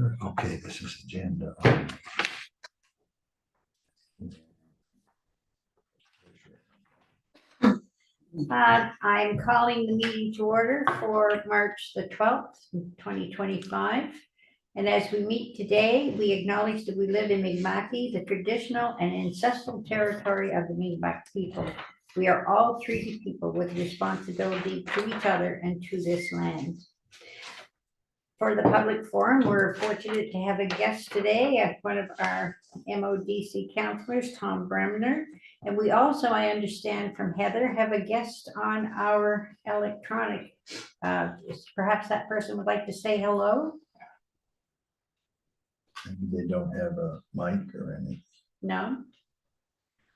Okay, this is agenda. I'm calling the meeting to order for March the 12th, 2025. And as we meet today, we acknowledge that we live in Mi'kma'ki, the traditional and ancestral territory of the Mi'kmaq people. We are all treaty people with responsibility to each other and to this land. For the public forum, we're fortunate to have a guest today, one of our MODC counselors, Tom Bremner. And we also, I understand from Heather, have a guest on our electronic. Perhaps that person would like to say hello? Maybe they don't have a mic or anything. No?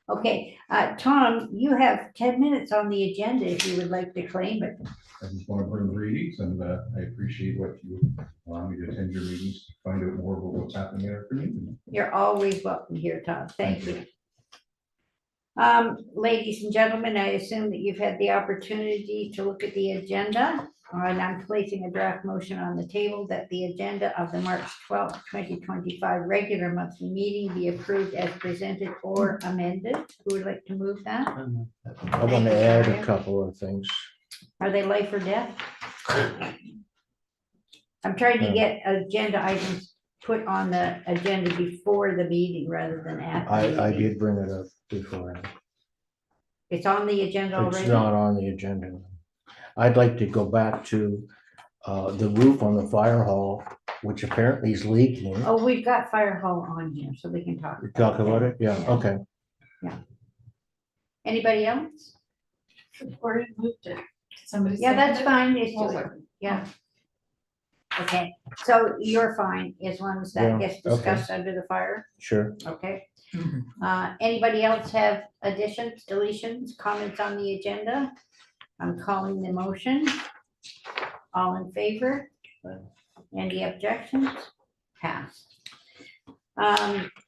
Okay, Tom, you have 10 minutes on the agenda if you would like to claim it. I just want to bring greetings, and I appreciate what you allow me to attend your meetings to find out more about what's happening in our community. You're always welcome here, Tom. Thank you. Ladies and gentlemen, I assume that you've had the opportunity to look at the agenda, and I'm placing a draft motion on the table that the agenda of the March 12th, 2025 regular monthly meeting be approved as presented or amended. Who would like to move that? I want to add a couple of things. Are they life or death? I'm trying to get agenda items put on the agenda before the meeting rather than after. the I meeting. did bring it up before. It's on the agenda It's already? not on the agenda. I'd like to go back to the roof on the fire hall, which apparently is leaking. Oh, we've got fire hall on here, so we can talk. Talk about it? Yeah, okay. Anybody else? Or it moved it. Somebody. Yeah, that's seconded fine. it? It's, yeah. Okay, so you're fine as long as that Yeah, gets discussed under the fire, Sure. okay? Anybody else have additions, deletions, comments on the agenda? I'm calling the motion. All in favor? Any objections? Passed.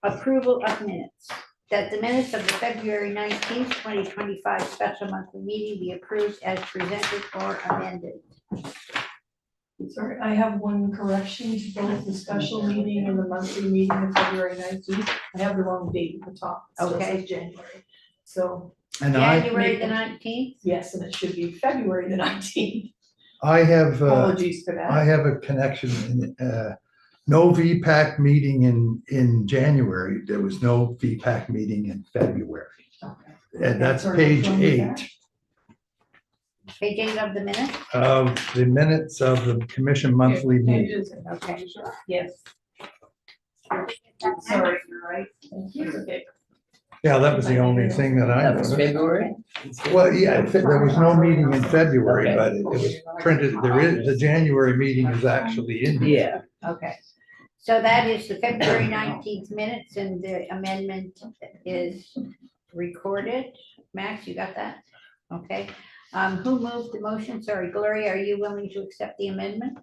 Approval of minutes. That the minutes of the February 19th, 2025 special monthly meeting be approved as presented or amended. Sorry, I have one correction to both the special meeting and the monthly meeting of February 19th. I have the wrong date at the top. It still Okay. says January. So, And January the 19th? yes, and it should be February the 19th. I have Apologies for I that. have a connection, no VPAC meeting in January. There was no VPAC meeting in February. Okay. And that's Sorry, page which one was that? 8 Page 8 of the minute? of the minutes of the commission monthly meeting. Okay. Yes. Sorry, you're right. Thank you. Okay. Yeah, that was the only thing that I That was noticed. February? Well, yeah, there was no meeting in February, Okay. but it was printed, the January meeting is actually in here. Yeah, Okay. So that is the February 19th minutes and the amendment is recorded. Max, you got that? Okay. Who moved the motion? Sorry, Gloria, are you willing to accept the amendment?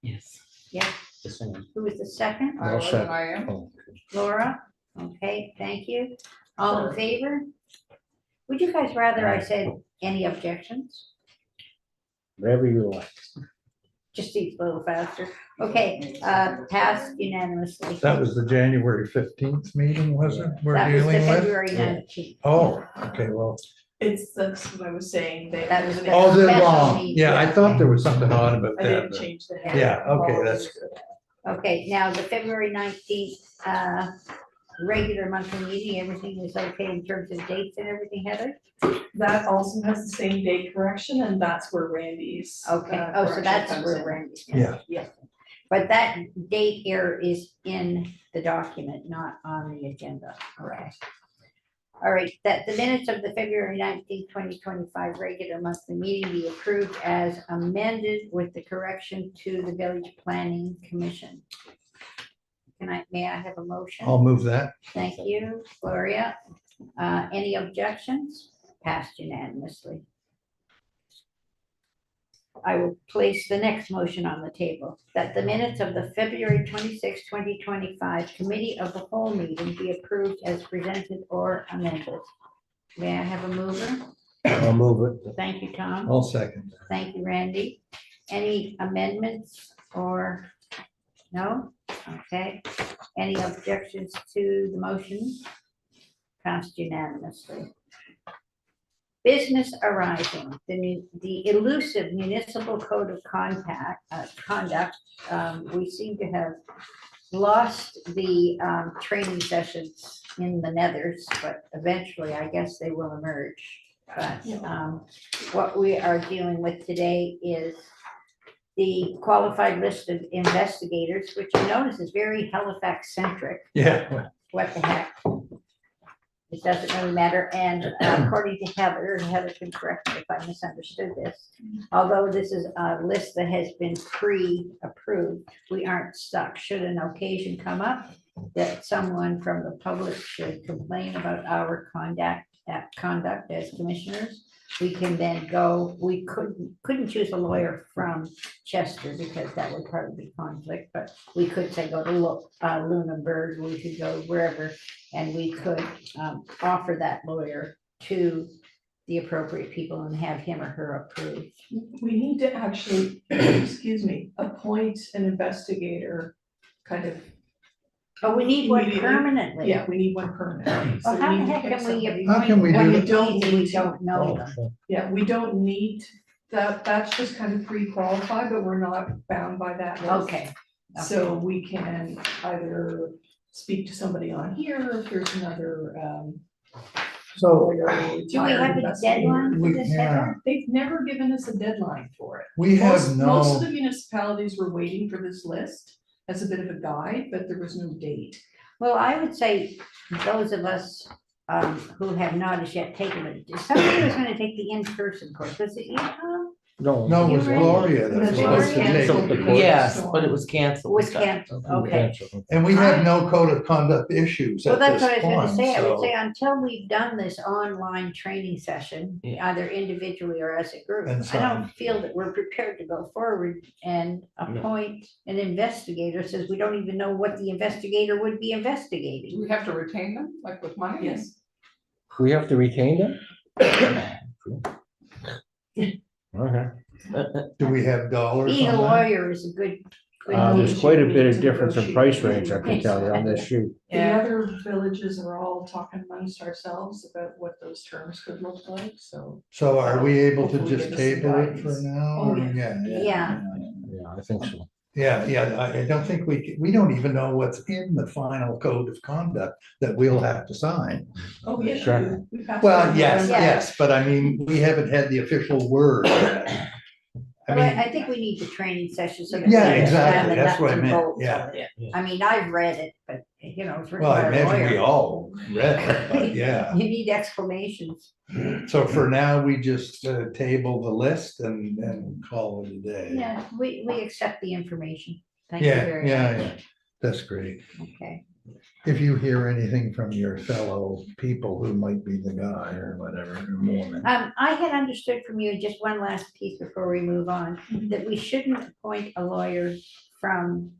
yes. Yes. The same. Who is the second? I'll second. Oh, Laura? Okay, thank you. All in favor? Would you guys rather I said any objections? Whatever you like. Just a little faster. Okay, passed unanimously. That was the January 15th meeting, was it? We're That was the dealing with? February 19th. Oh, okay, well, That's what I was saying. That was the- oh, they're Special wrong. meeting, Yeah, I yeah. thought there was something odd about I that. didn't but- change the. Yeah, okay, that's good. Okay, now the February 19th, regular monthly meeting, everything is okay in terms of dates and everything, Heather? That also has the same date correction, and that's where Randy's. Okay, uh, oh, so correction that's comes where in. Randy. Yeah. Yeah. But that date error is in the document, not on the agenda. Okay. All right, that the minutes of the February 19th, 2025 regular monthly meeting be approved as amended with the correction to the Village Planning Commission. May I have a motion? I'll move that. Thank you, Gloria. Any objections? Passed unanimously. I will place the next motion on the table, that the minutes of the February 26, 2025 Committee of the Whole meeting be approved as presented or amended. May I have a mover? I'll move it. Thank you, Tom. I'll second. Thank you, Randy. Any amendments or No? Okay. Any objections to the motion? Passed unanimously. Business arising, the elusive municipal code of conduct. We seem to have lost the training sessions in the nethers, but eventually I guess they will emerge. But what we are dealing with today is the qualified list of investigators, which you notice is very Halifax centric. Yeah, What the heck? It doesn't really matter, and according to Heather can correct me if I misunderstood this. Although this is a list that has been pre-approved, we aren't stuck. Should an occasion come up that someone from the public should complain about our conduct as commissioners, we can then go, we couldn't choose a lawyer from Chester because that would probably be conflict, but we could say go to Lunenburg, we could go wherever, and we could offer that lawyer to the appropriate people and have him or her approved. We need to actually, excuse me, appoint an investigator kind of. Oh, we need one Immediately. permanently. Yeah, we need one permanently. So Well, how we the need to heck pick can we somebody. How can we appoint do one that? of these we don't know them? Yeah, we don't need that, that's just kind of pre-qualified, but we're not bound by that list. Okay. So we can either speak to somebody on here, or if there's another, so lawyer or Do we retired have a investigator. deadline for We- this, yeah. Heather? They've never given us a deadline for it. we have Most of no, the municipalities were waiting for this list as a bit of a guide, but there was no date. Well, I would say those of us who have not as yet taken it, somebody was gonna take the in-person course, was it you, Tom? No. no, it was You ready? Gloria that's That's supposed to Gloria. take canceled it. because- Yes, but it was canceled. Was canceled, okay. And we have no code of conduct issues Well, at that's this what I was gonna point, say, I would so. say until we've done this online training session, Yeah. either individually or as a group, And I don't some- feel that we're prepared to go forward and appoint an investigator, since we don't even know what the investigator would be Do investigating. we have to retain them, like with money? Yes. We have to retain them? Okay. Do we have dollars Being a on that? lawyer is a good. There's quite a bit of to difference in negotiate. price range, I can tell you on this sheet. The Yeah. other villages are all talking amongst ourselves about what those terms could look like, so. So are we able to Hopefully just give us some table it for guidance. now? Oh, or- yeah. Yeah. Yeah, I think so. Yeah, I don't think we don't even know what's in the final code of conduct that we'll have to sign. Oh, yeah. Sure. we passed Well, it. yes, Yeah. yes, but I mean, we haven't had the official word yet. I Well, mean, I think we need the training session so that. Yeah, we understand exactly. the That's what I nuts and meant. bolts of Yeah. it. I mean, I've read it, but you know, it's written well, I by a imagine we lawyer. all read it, but yeah. You need explanations. So for now, we just table the list and call it a day. Yeah, we accept the information. Thank you Yeah, very yeah, much. yeah. That's great. Okay, If you hear anything from your fellow people who might be the guy or whatever, or woman. I had understood from you, just one last piece before we move on, that we shouldn't appoint a lawyer from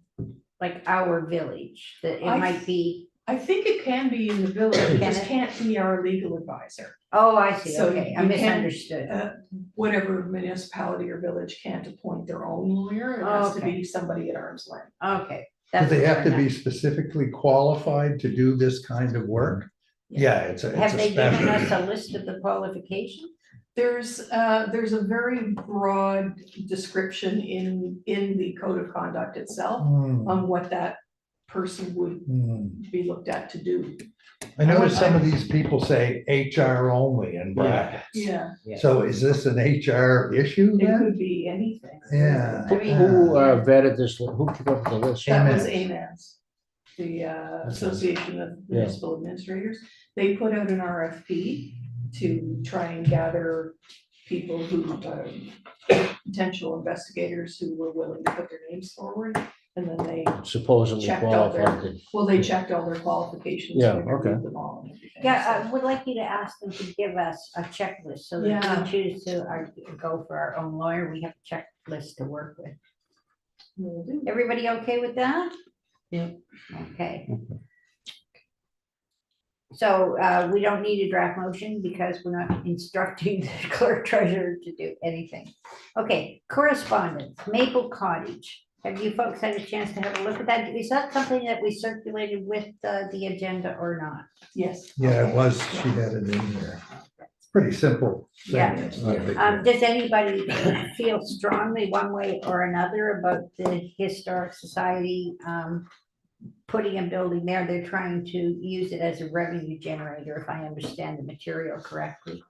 like our village, that it I- might be, I think it can be in the village, it Can just it? can't be our legal advisor. oh, I see, So okay, I you can- misunderstood. Whatever municipality or village can't appoint their own lawyer, it has to be somebody at arm's length. Okay. Do that's they have to fair be enough. specifically qualified to do this kind of work? Yeah, it's a Have they given us special. a list of the qualifications? There's a very broad description in the code of conduct itself Hmm, on what that person would hmm. be looked at to do. I noticed some of these people say HR only in brackets. Yeah, So is this an HR issue it then? could be anything. Yeah. I mean, Who vetted this, who took up the list? That was AMAS. AMAS, the Association of Municipal Administrators. They put out an RFP to try and gather people who, potential investigators who were willing to put their names forward. And then they, Supposedly Checked all their- qualified. well, they checked all their qualifications. Yeah, we reviewed okay. them all and everything, Yeah, I so. would like you to ask them to give us a checklist, so that Yeah. if we choose to go for our own lawyer, we have a checklist to work with. Will do. Everybody okay with that? Yeah. Okay. So we don't need a draft motion because we're not instructing the clerk treasurer to do anything. Okay, correspondence, Maple Cottage. Have you folks had a chance to have a look at that? Is that something that we circulated with the agenda or not? Yes. Yeah, it was, she had it in there. It's pretty simple. thing. Yeah. It's not a big deal. Does anybody feel strongly one way or another about the Historic Society putting a building there? They're trying to use it as a revenue generator, if I understand the material correctly.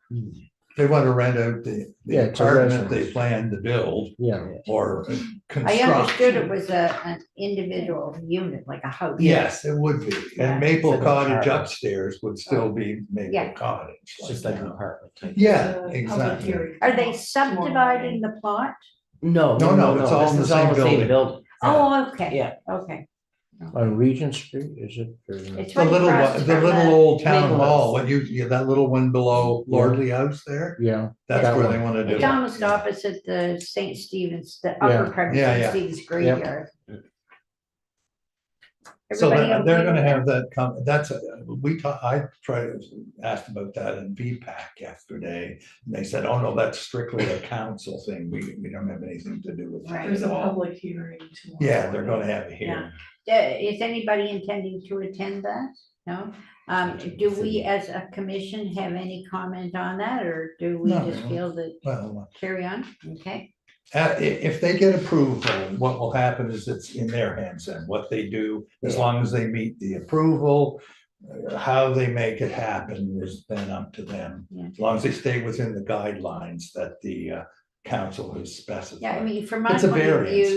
They want to rent out the Yeah, it's a apartment they residence. plan to build Yeah, or I construct. understood it was an individual unit, like a house. Yes, it would be. Yeah. And Maple It's like an Cottage apartment. upstairs would still be Maple Yeah. Cottage. It's just like an that. apartment type. Yeah, There's a public exactly. hearing Are they tomorrow subdividing the plot? No, No, it's all in this the is same building. building. Oh, okay. Yeah. Okay. on Regent Street, is it? or no? It's The right little, across one- the from little old town Maple hall, House. what that little one below Lordley House there, Yeah, that's That where one. they want to do It's it. almost opposite the St. Stephen's, the Yeah. upper part of Yeah, St. yeah. Stephen's graveyard. So Everybody they're okay gonna with have that come, that's, I asked about that in VPAC yesterday. And they said, oh no, that's strictly a council thing. We don't have anything to do with that Right. There's at a all. public hearing tomorrow. Yeah, they're gonna have a hearing. Is anybody intending to attend that? No? Do we as a commission have any comment on that, or do we No. just feel that Well, carry on? Okay, if they get approval, what will happen is it's in their hands then, what they do, as long as they meet the approval. How they make it happen is then up to them, Yeah. as long as they stay within the guidelines that the council has specified. yeah, I mean, from my It's a point of variance.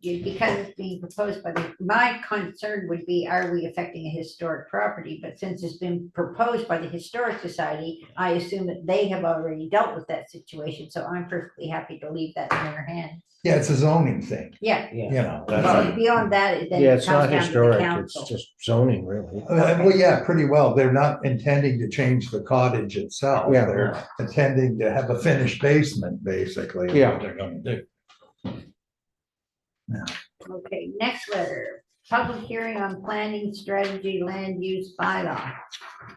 view, because it's being proposed by my concern would be, are we affecting a historic property? But since it's been proposed by the Historic Society, I assume that they have already dealt with that situation, so I'm perfectly happy to leave that in their hands. Yeah, it's a zoning thing, Yeah, you know. well, that's- beyond that, then yeah, it it's comes not down to the historic, it's council. just zoning, really. Well, yeah, pretty well. They're not intending to change the cottage itself. Yeah. They're intending to have a finished basement, basically, is Yeah. what they're gonna do. Okay, next letter, public hearing on planning strategy land use bylaw.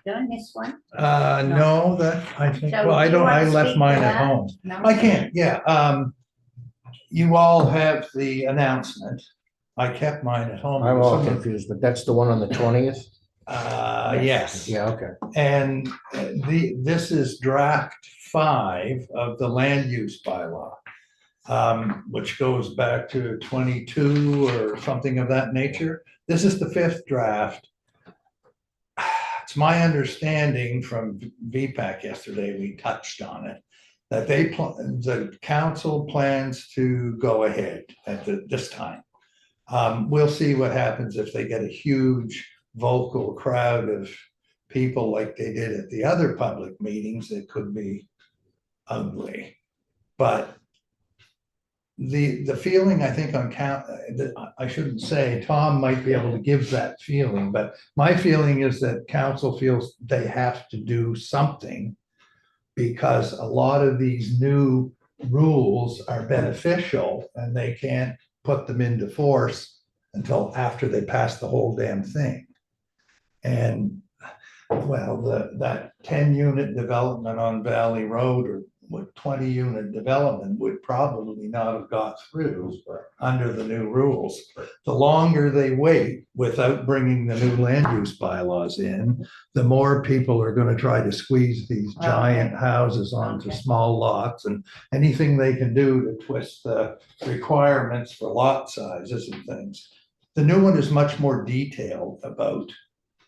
Did I miss one? No, that, I think, So well, I do you don't, I wanna left speak to mine at that? home. No? I can, yeah, you all have the announcement. I kept mine at home. I'm all Someone- confused, but that's the one on the 20th? Yes. Yeah, okay. And this is draft 5 of the land use bylaw, which goes back to 22 or something of that nature. This is the 5th draft. It's my understanding from VPAC yesterday, we touched on it, that the council plans to go ahead at this time. We'll see what happens if they get a huge vocal crowd of people like they did at the other public meetings. It could be ugly. But the feeling, I think, I shouldn't say, Tom might be able to give that feeling, but my feeling is that council feels they have to do something because a lot of these new rules are beneficial and they can't put them into force until after they pass the whole damn thing. And well, that 10-unit development on Valley Road or what 20-unit development would probably not have got through under the new rules. The longer they wait without bringing the new land use bylaws in, the more people are going to try to squeeze these giant houses onto Okay. small lots and anything they can do to twist the requirements for lot sizes and things. The new one is much more detailed about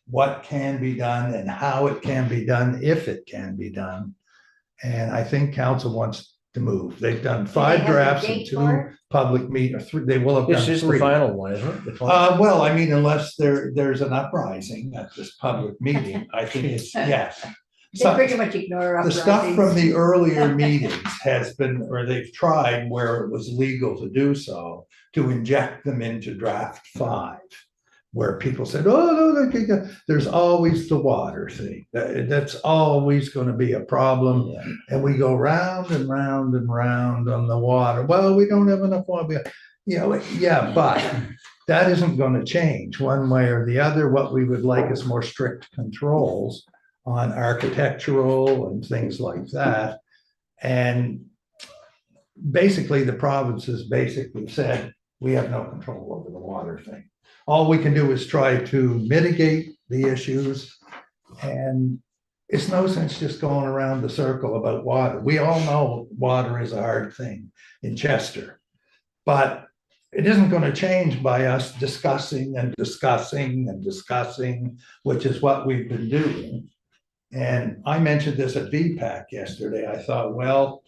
what can be done and how it can be done, if it can be done. And I think council wants to move. They've done Do they 5 have a drafts and date 2 for it? public meet, or 3, they will have This done is the 3. final one, isn't it? The 20th? Well, I mean, unless there's an uprising at this public meeting, I think it's, yes. They So- pretty much ignore the stuff from uprisings. the earlier meetings has been, or they've tried where it was legal to do so, to inject them into draft 5. Where people said, oh, no, there's always the water thing. That's always going to be a problem. Yeah. And we go round and round and round on the water. Well, we don't have enough water. Yeah, but that isn't going to change one way or the other. What we would like is more strict controls on architectural and things like that. And basically, the province has basically said, we have no control over the water thing. All we can do is try to mitigate the issues. And it's no sense just going around the circle about water. We all know water is a hard thing in Chester. But it isn't going to change by us discussing and discussing and discussing, which is what we've been doing. And I mentioned this at VPAC yesterday. I thought, well,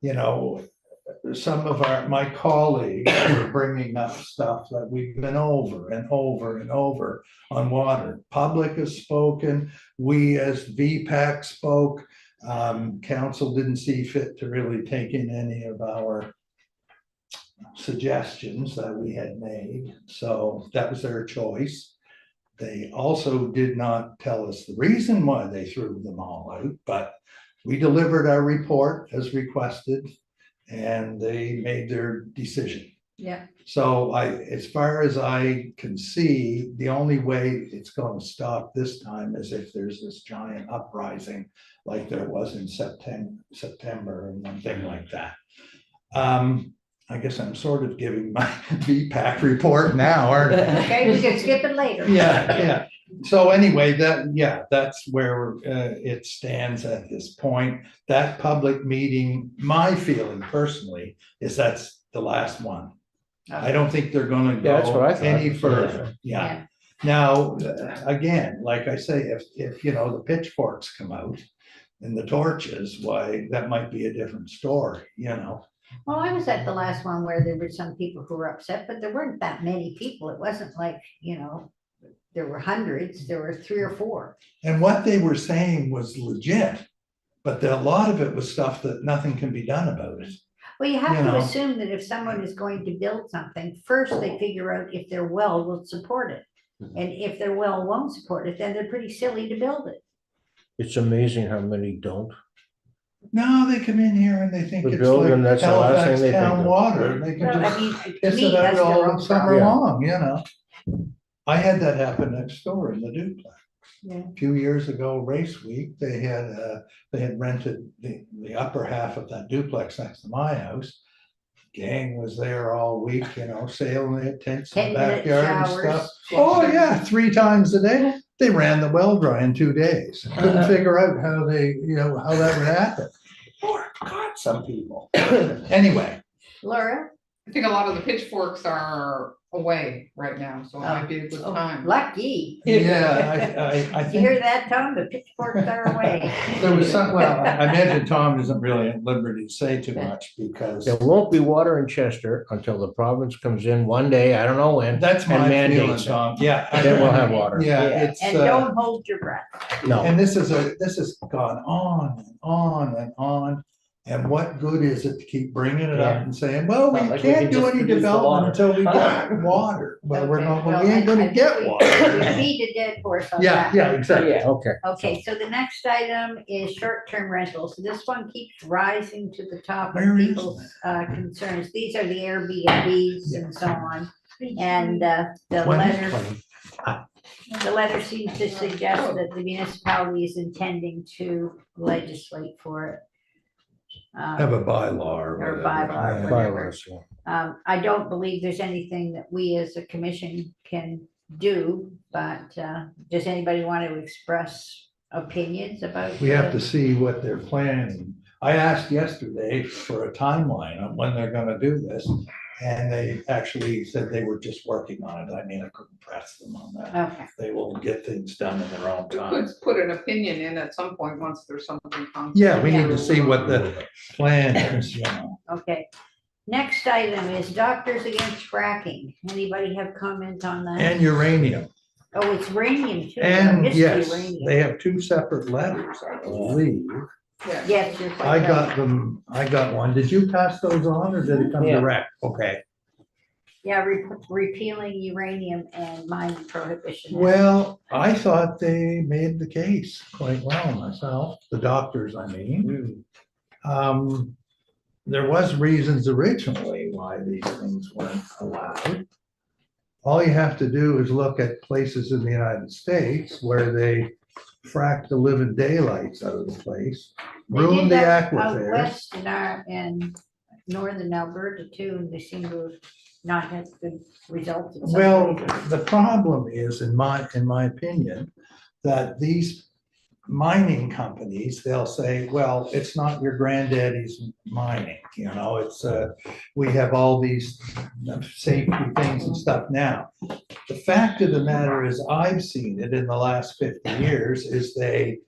you know, some of my colleagues are bringing up stuff that we've been over and over and over on water. Public has spoken. We as VPAC spoke. Council didn't see fit to really take in any of our suggestions that we had made. So that was their choice. They also did not tell us the reason why they threw them all out, but we delivered our report as requested and they made their decision. Yeah. So as far as I can see, the only way it's going to stop this time is if there's this giant uprising like there was in September and one thing like that. I guess I'm sort of giving my VPAC report now, aren't I? Okay, we can skip it later. Yeah. So anyway, that's where it stands at this point. That public meeting, my feeling personally, is that's the last one. I don't think they're gonna Yeah, that's what I go thought. any further. Yeah. Now, again, like I say, if you know, the pitchforks come out and the torches, why, that might be a different story, you know? Well, I was at the last one where there were some people who were upset, but there weren't that many people. It wasn't like, you know, there were hundreds, there were 3 or 4. And what they were saying was legit, but a lot of it was stuff that nothing can be done about it. Well, you have You to know. assume that if someone is going to build something, first they figure out if their well will support it. And if their well won't support it, then they're pretty silly to build it. It's amazing how many don't. No, they come in here and they think The it's building, like that's the last Halifax thing they think town of. water. They can Well, just I mean, to piss me, it out that's their all own summer problem. long, you know? I had that happen next door in the duplex. Yeah. A few years ago, race week, they had rented the upper half of that duplex next to my house. Gang was there all week, you know, sailing their tents in the 10-minute backyard and showers. stuff. Oh, yeah, 3 times a day. They ran the well dry in 2 days. Couldn't figure out how how that would happen. Lord God, some people. Anyway, Laura? I think a lot of the pitchforks are away right now, so it might be a good time. Lucky. yeah, I Did you hear think that, Tom? The pitchforks are away. there was some, well, I imagine Tom isn't really at liberty to say too much because There won't be water in Chester until the province comes in one day, I don't know when. that's my and feeling, mandates it. Tom. Yeah. Then we'll have water. Yeah, it's, And don't hold your breath. No, and this has gone on and on and on. And what good is it to keep bringing it up and saying, well, we Not like we can't can do just any produce the development water. until we get water. Well, Okay, we well, ain't gonna I get think water. We beat a dead horse on Yeah, that. yeah, exactly. Yeah. okay. Okay, so the next item is short-term rentals. This one keeps rising to the top of Where is people's concerns. These are the Airbnbs and so on. And the letter seems to suggest that the municipality is intending to legislate for it. Have a bylaw or Or whatever. bylaw or Yeah. whatever. Bylaws, yeah. I don't believe there's anything that we as a commission can do, but does anybody want to express opinions about? We have the- to see what they're planning. I asked yesterday for a timeline on when they're gonna do this. And they actually said they were just working on it. I mean, I couldn't press them on that. Okay, They will get things done in their own We time. could put an opinion in at some point once there's something. concrete. Yeah, we need to see what the plan is, you know. okay. Next item is Doctors Against Fracking. Anybody have comment on that? And uranium. Oh, it's uranium too. I And missed yes, uranium. they have 2 separate letters, I believe. Yeah. Yes, you're quite I right. got them, I got one. Did you pass those on or did it come Yeah. direct? Okay. Yeah, repealing uranium and mining prohibition. Well, I thought they made the case quite well myself, the doctors, I mean. There was reasons originally why these things weren't allowed. All you have to do is look at places in the United States where they fracked the living daylights out of the place, They ruined did the that out aquifers. west in our, in northern Alberta too, and they seem to have not had good results. in some Well, places. the problem is, in my opinion, that these mining companies, they'll say, well, it's not your granddaddy's mining, it's, we have all these safety things and stuff now. The fact of the matter is, I've seen it in the last 50 years, is they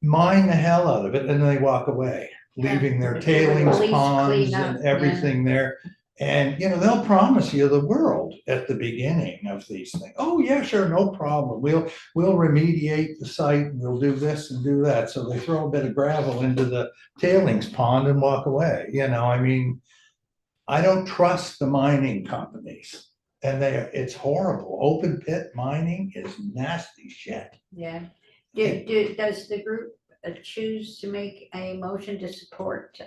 mine the hell out of it and then they walk away, leaving their tailings Release, ponds clean up, and yeah. everything there. And, they'll promise you the world at the beginning of these things. Oh, yeah, sure, no problem. We'll remediate the site, and we'll do this and do that. So they throw a bit of gravel into the tailings pond and walk away, I mean, I don't trust the mining companies. And it's horrible. Open pit mining is nasty shit. Yeah. Does the group choose to make a motion to support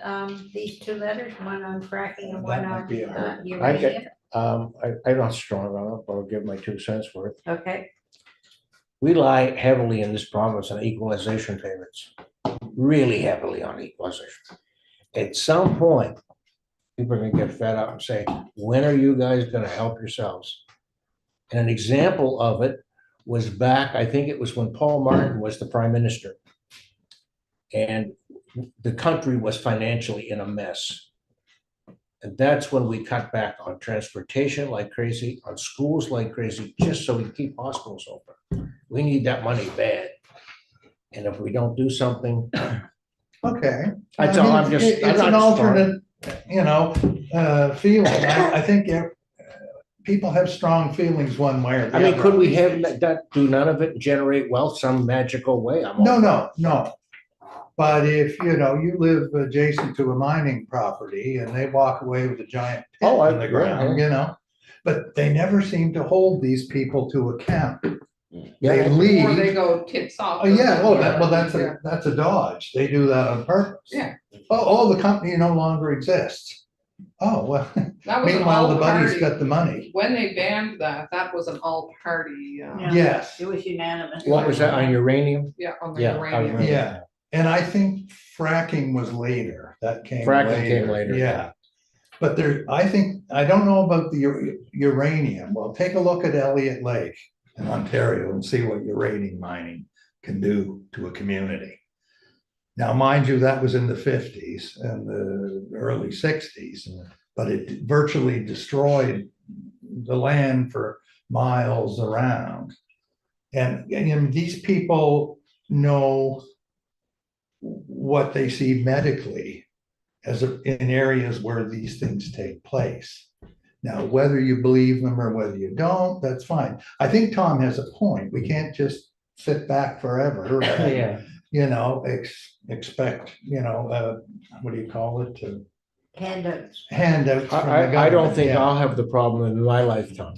these two letters, one on fracking and one That might on be a hurt. uranium? I'm not strong on it, but I'll give my 2 cents worth. Okay, We rely heavily in this province on equalization payments, really heavily on equalization. At some point, people are gonna get fed up and say, when are you guys gonna help yourselves? And an example of it was back, I think it was when Paul Martin was the prime minister. And the country was financially in a mess. And that's when we cut back on transportation like crazy, on schools like crazy, just so we keep hospitals open. We need that money bad. And if we don't do something, Okay. That's I all, mean, I'm just- I'm It's an not strong. alternate, feeling. I think people have strong feelings one way or the I other. mean, could we have that, do none of it and generate wealth some magical way? I'm all- No. But if, you live adjacent to a mining property and they walk away with a giant pit Oh, I in the agree, ground, but they never seem to hold these people to account. Yeah, They Or they leave. go tits off. Oh, yeah, that's a dodge. They do that on purpose. Yeah. Oh, the company no longer exists. Oh, well, That was an meanwhile, the all buddy's party, got the money. when they banned that was an all party, Yeah. Yes. it was unanimous. What was that, on uranium? yeah, on the Yeah, uranium. Yeah. And I think fracking was later. That came Fracking came later. Yeah. But I don't know about the uranium. Well, take a look at Elliott Lake in Ontario and see what uranium mining can do to a community. Now, mind you, that was in the 50s and the early 60s, but it virtually destroyed the land for miles around. And these people know what they see medically in areas where these things take place. Now, whether you believe them or whether you don't, that's fine. I think Tom has a point. We can't just sit back forever. And, expect, what do you call it, to Handouts. handouts from the I don't government. think Yeah. I'll have the problem in my lifetime.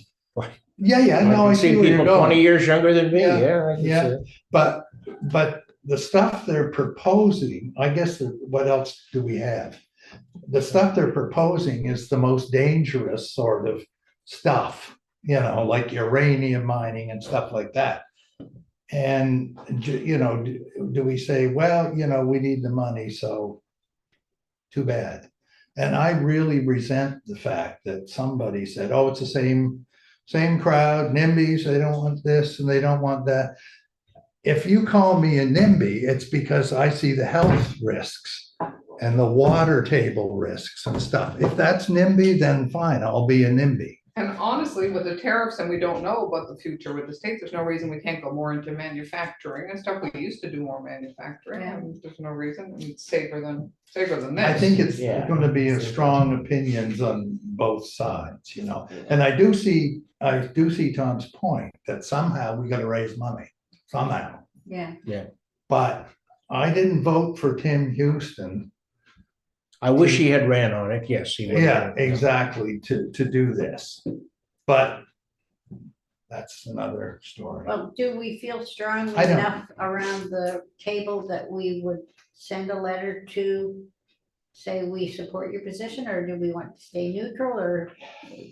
Yeah, no, I can see where you're people 20 going. years younger than me, Yeah, yeah. I can yeah. see it. But the stuff they're proposing, I guess, what else do we have? The stuff they're proposing is the most dangerous sort of stuff, like uranium mining and stuff like that. And, do we say, well, we need the money, so too bad. And I really resent the fact that somebody said, oh, it's the same crowd, NIMBYs, they don't want this and they don't want that. If you call me a NIMBY, it's because I see the health risks and the water table risks and stuff. If that's NIMBY, then fine, I'll be a NIMBY. And honestly, with the tariffs and we don't know about the future with the states, there's no reason we can't go more into manufacturing and stuff. We used to do more manufacturing Yeah. and there's no reason. It's safer than this. I think it's Yeah. going to be a strong opinions on both sides, And I do see Tom's point that somehow we got to raise money, somehow. Yeah, But I didn't vote for Tim Houston. I wish he had ran on it, yes, he would. Yeah, exactly, to do this. But that's another story. well, do we feel strongly I don't. enough around the table that we would send a letter to say we support your position, or do we want to stay neutral, or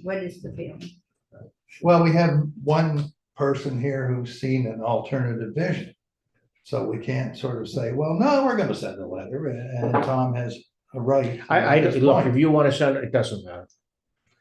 what is the feeling? Well, we have one person here who's seen an alternative vision. So we can't sort of say, well, no, we're gonna send a letter, and Tom has a right. Look, if you want to send it, it doesn't matter.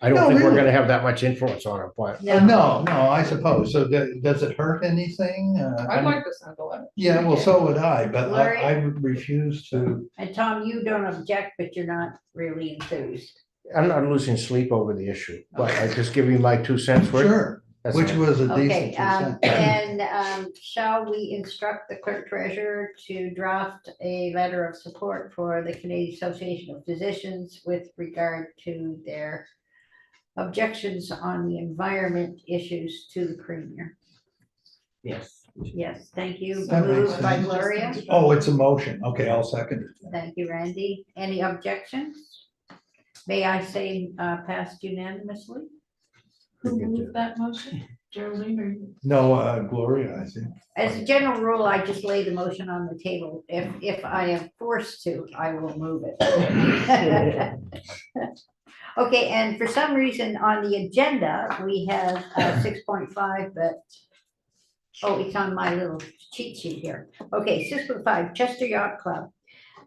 I No, don't think we're really. gonna have that much influence on it, but No, I suppose. So does it hurt anything? I'd like to send a letter. Yeah, well, so would I, but Gloria? I refuse to. And Tom, you don't object, but you're not really enthused. I'm not losing sleep over the issue, but I just give you my 2 cents worth. Sure, That's which all. was a Okay, decent 2 cents. and shall we instruct the clerk treasurer to draft a letter of support for the Canadian Association of Physicians with regard to their objections on the environment issues to the premier? Yes. Yes, thank you. That makes Moved by sense. Gloria. Oh, it's a motion. Okay, I'll second it. Thank you, Randy. Any objections? May I say passed unanimously? Who moved that motion? Geraldine or you? No, Gloria, I think. As a general rule, I just lay the motion on the table. If I am forced to, I will move it. Okay, and for some reason on the agenda, we have 6.5, but, oh, it's on my little cheat sheet here. Okay, 6.5, Chester Yacht Club.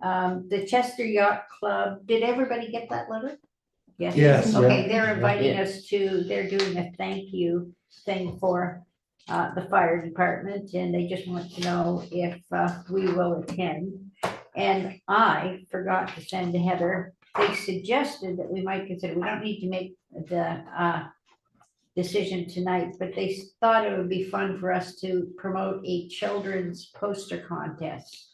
The Chester Yacht Club, did everybody get that letter? Yes. Okay, they're inviting us to, they're doing a thank you thing for the fire department, and they just want to know if we will attend. And I forgot to send to Heather, they suggested that we might consider, we don't need to make the decision tonight, but they thought it would be fun for us to promote a children's poster contest.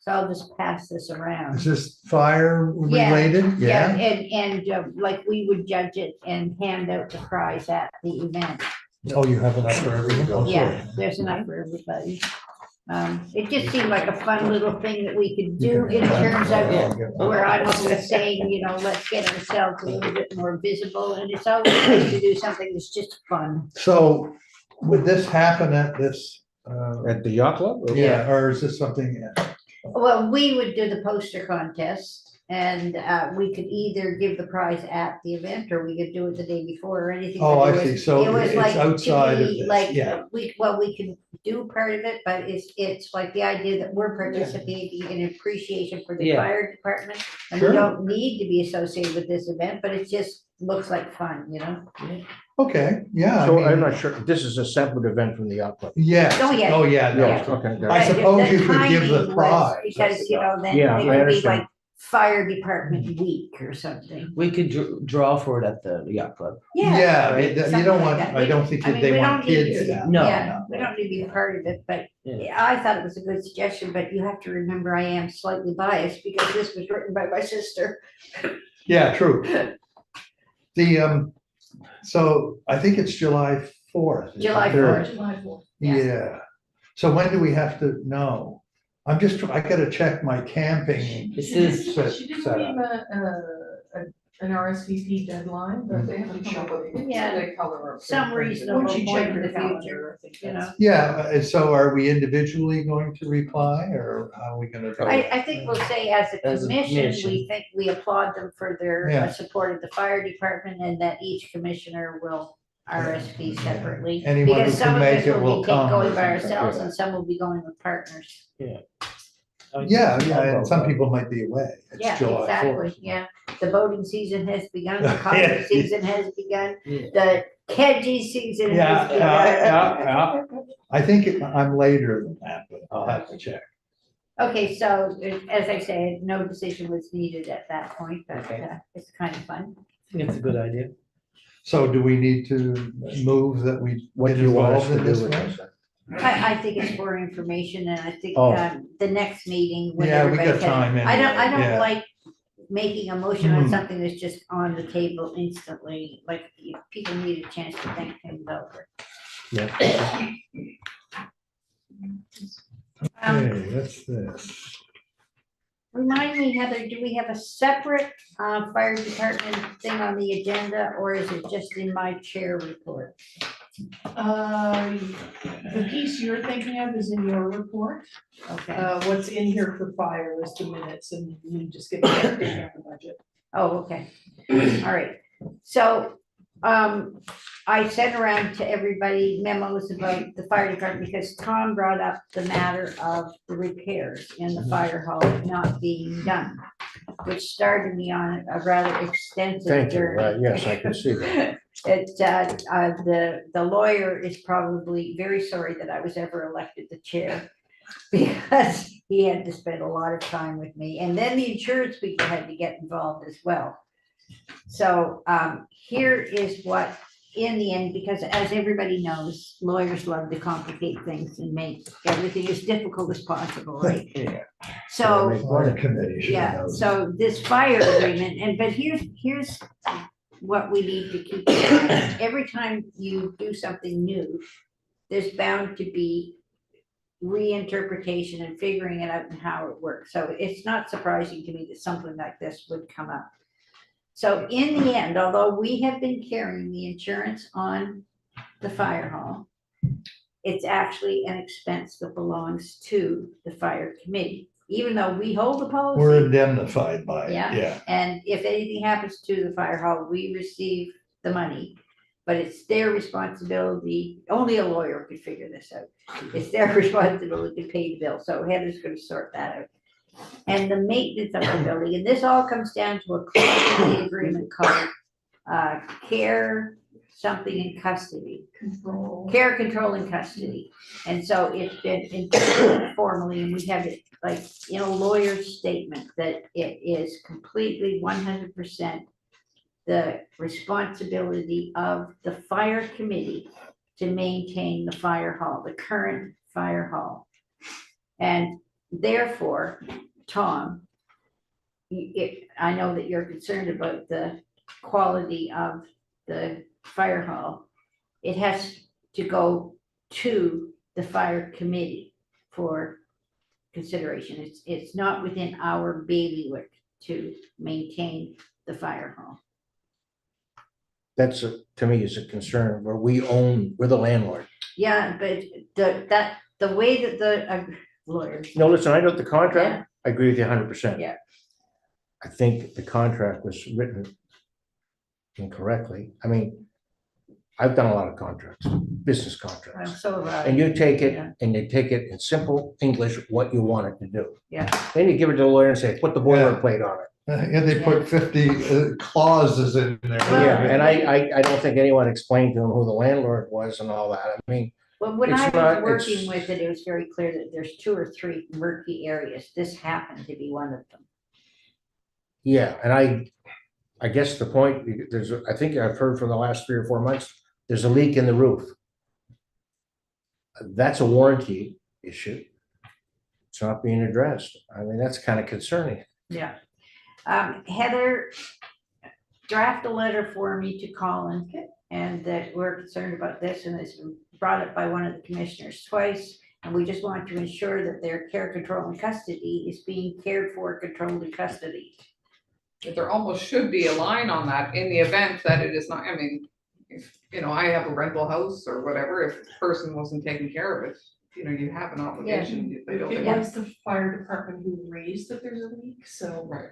So I'll just pass this around. Is this fire Yeah, related? Yeah, and like we would judge it and hand out the prize at the event. Oh, you have enough for everyone? Okay. Yeah, there's enough for everybody. It just seemed like a fun little thing that we could do in terms of where I'm always saying, you know, let's get ourselves a little bit more visible, and it's always nice to do something that's just fun. So would this happen at this, At the yacht club? yeah, or is this something? Well, we would do the poster contest, and we could either give the prize at the event, or we could do it the day before or anything. Oh, but I it see. was- So it was it's like, to outside of me, this, like, yeah. we can do part of it, but it's like the idea that we're participating in appreciation for the Yeah. fire department. And we Sure. don't need to be associated with this event, but it just looks like fun, you know? Okay, yeah. I So I'm mean, not sure, this is a separate event from the yacht club. Yes. Oh, yeah. Oh, yeah, no. Yeah, okay. got it. I But suppose the you could give the timing was prize. Because, you know, then Yeah, it I would be understand. like fire department week or something. We could draw for it at the yacht club. Yeah, right. you Something don't like want, that. I don't think I mean, they we want don't need kids. to- now. No. Yeah, we don't need to be a part of it, but Yeah. yeah, I thought it was a good suggestion, but you have to remember I am slightly biased because this was written by my sister. Yeah, true. The, so I think it's July 4th. July Sure. 4th. July 4th. Yeah. Yeah. So when do we have to know? I'm just, I gotta check my camping. This is, She didn't set leave up. an RSVP deadline, but they haven't come up with it. Yeah. They color up. Some reasonable Once you point check in the your calendar, future, I think you know? that's. Yeah, so are we individually going to reply or how are we gonna do it? I think we'll say as a As a commission, commission. we think we applaud them for their Yeah. support of the fire department and that each commissioner will RSV separately. Anyone who Because some can of make us it will will be take- come. going by ourselves and some will be going with partners. Yeah, and some people might be away. Yeah, It's July exactly, 4th. yeah. The boating season has begun, the Yeah. concert season has begun, Yeah. the kedgy season Yeah, has yeah, begun. I think I'm later than that, but I'll have to check. Okay, so as I said, no decision was needed at that point, but Okay. it's kind of fun. I think it's a good idea. So do we need to move that we What get do you want us involved to in do this with one? this? I think it's for information and I think Oh. the next meeting when Yeah, we everybody got can. time I anyway, don't yeah. like making a motion on Hmm. something that's just on the table instantly, like people need a chance to think things over. Okay, that's this. Remind me, Heather, do we have a separate fire department thing on the agenda, or is it just in my chair report? The piece you're thinking of is in your report. Okay, What's in here for fire is the minutes and you just give an update on the budget. oh, okay, all right, so, I sent around to everybody memos about the fire department because Tom brought up the matter of the repairs in the fire hall not being done. which started me on a rather extensive Thank you, journey. right, yes, I can see that. The lawyer is probably very sorry that I was ever elected the chair, because he had to spend a lot of time with me, and then the insurance people had to get involved as well. So, here is what, in the end, because as everybody knows, lawyers love to complicate things and make everything as difficult as possible, right? Yeah. So, Water committee should yeah, know. so this fire agreement, but here's what we need to keep in mind. Every time you do something new, there's bound to be reinterpretation and figuring it out and how it works. So it's not surprising to me that something like this would come up. So in the end, although we have been carrying the insurance on the fire hall, it's actually an expense that belongs to the fire committee, even though we hold the policy. We're indemnified by it, Yeah. yeah. And if anything happens to the fire hall, we receive the money, but it's their responsibility. Only a lawyer could figure this out. It's their responsibility to pay the bill. So Heather's gonna sort that out. And the maintenance of the building, and this all comes down to a clause in the agreement called care something in custody. Control. Care, control, and custody. And so it's been interpreted formally, and we have it like in a lawyer's statement that it is completely 100% the responsibility of the fire committee to maintain the fire hall, the current fire hall. And therefore, Tom, I know that you're concerned about the quality of the fire hall. It has to go to the fire committee for consideration. It's not within our bailiwick to maintain the fire hall. That's, to me, is a concern where we're the landlord. Yeah, but the way that the lawyers. No, listen, I know the Yeah. contract, I agree with you 100%. Yeah. I think the contract was written incorrectly. I mean, I've done a lot of contracts, business contracts. So, And you take it, Yeah. and you take it in simple English, what you want it to do. Yeah. Then you give it to the lawyer and say, put the boilerplate on it. And they put 50 clauses in there. Well, Yeah, and I don't think anyone explained to him who the landlord was and all that. I mean, Well, when It's I was not- working it's- with it, it was very clear that there's 2 or 3 murky areas. This happened to be one of them. yeah, and I guess the point, I think I've heard from the last 3 or 4 months, there's a leak in the roof. That's a warranty issue. It's not being addressed. I mean, that's kind of concerning. Yeah. Heather, draft a letter for me to Colin, and that we're concerned about this, and it's been brought up by one of the commissioners twice. And we just want to ensure that their care, control, and custody is being cared for, controlled, and custody. But there almost should be a line on that in the event that it is not, I mean, if, I have a rental house or whatever, if the person wasn't taking care of it, you have an obligation. If they don't- It was the fire department who raised that there's a leak, so, Right.